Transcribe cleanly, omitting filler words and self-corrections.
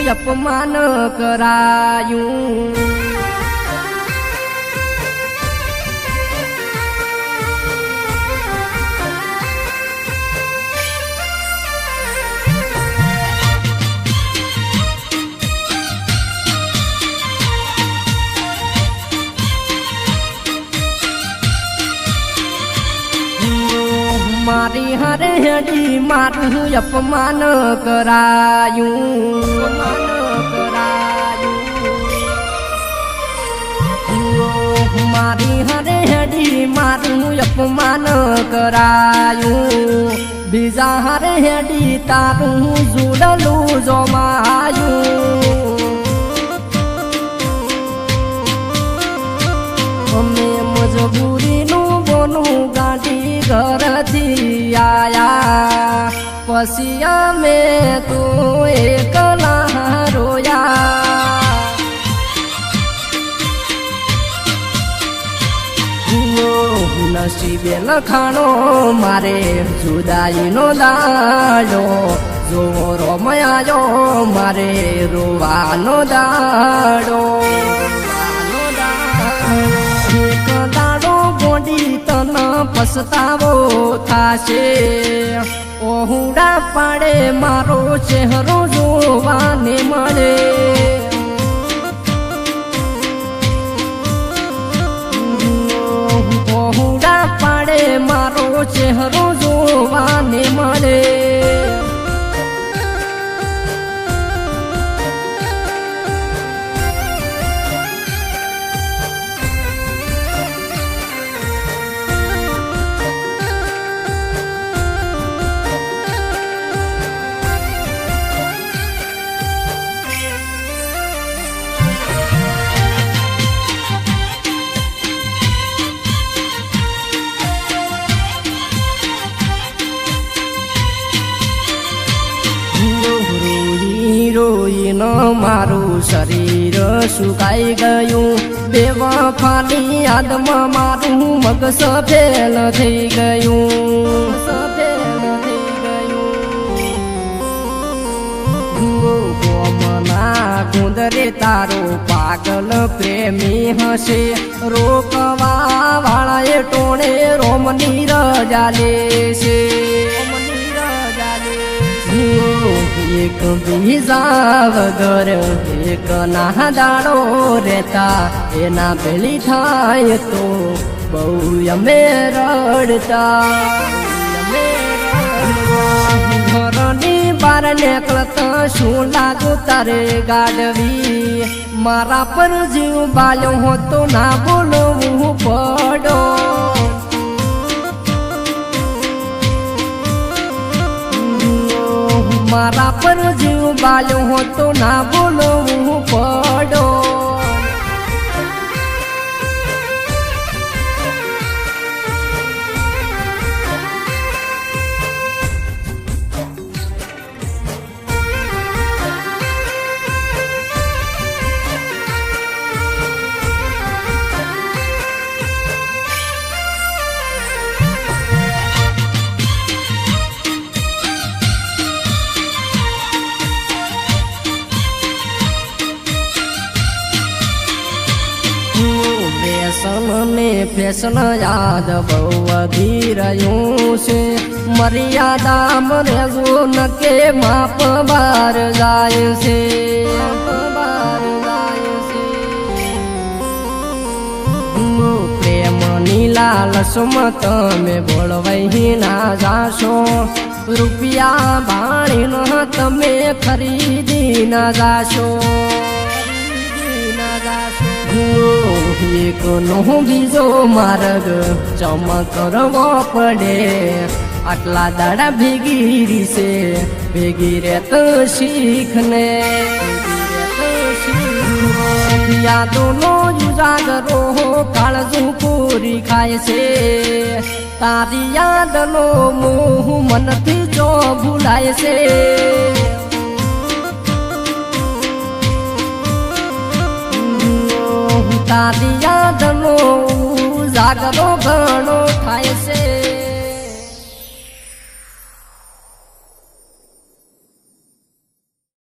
અપમાન કરાયું મારી હારે હેડી મારું અપમાન કરાયું મારી હારે હેડી મારું અપમાન કરાયું બીજા હારે હેડી તારું જોડલું જોમાયું અમે મજબૂરીનું બોનું ગાડી ઘરથી આયા પછી અમે તું એકલા રોયા નસીબે લખાણો મારે જુદાઈનો દાડો જો રોમયાયો મારે રોવાનો દાડો પસ્તાવો થાશે ઓહુડા પાડે મારો ચહેરો જોવાને મળે ઓહુડા પાડે મારો ચહેરો જોવાને મળે રોઈને મારું શરીર સુકાઈ ગયું બેવફાની યાદમાં મારું મગ સફેલ થઈ ગયું ગોમના ગુંદરે તારો પાગલ પ્રેમી હશે રોકવા વાળાએ ટોણે રોમની રજા લેશે એક બીજા વગર એક ના દાડો રહેતા એના પેલી થાય તો બહુ અમે રડતા ઘરની બાર નીકળતા શું લાગુ તારે ગાડવી મારા પર જીવ બાલ્યો હોતો ના બોલવું પડો મારા પર જીવ બાલ્યો હોતો ના બોલવું પડો ને ફેશન યાદ બહુ વધી રહ્યું છે મર્યાદા મરેજો નકે માપ બાર જાય છે પ્રેમની લાલસમાં તમે બોળવાઈ ના જાશો રૂપિયા ભાણીનો તમે ખરીદી ના જાશો એક નો બીજો માર્ગ ચમકરવો પડે આટલા દાડા ભેગી રીસે ભેગી રેત શીખને યાદોનો ઉજાગરો કાળજું પૂરી ખાય છે તારી યાદનો મોહ મનથી જો ભૂલાય છે તારી યાદનો જાગરો ઘણો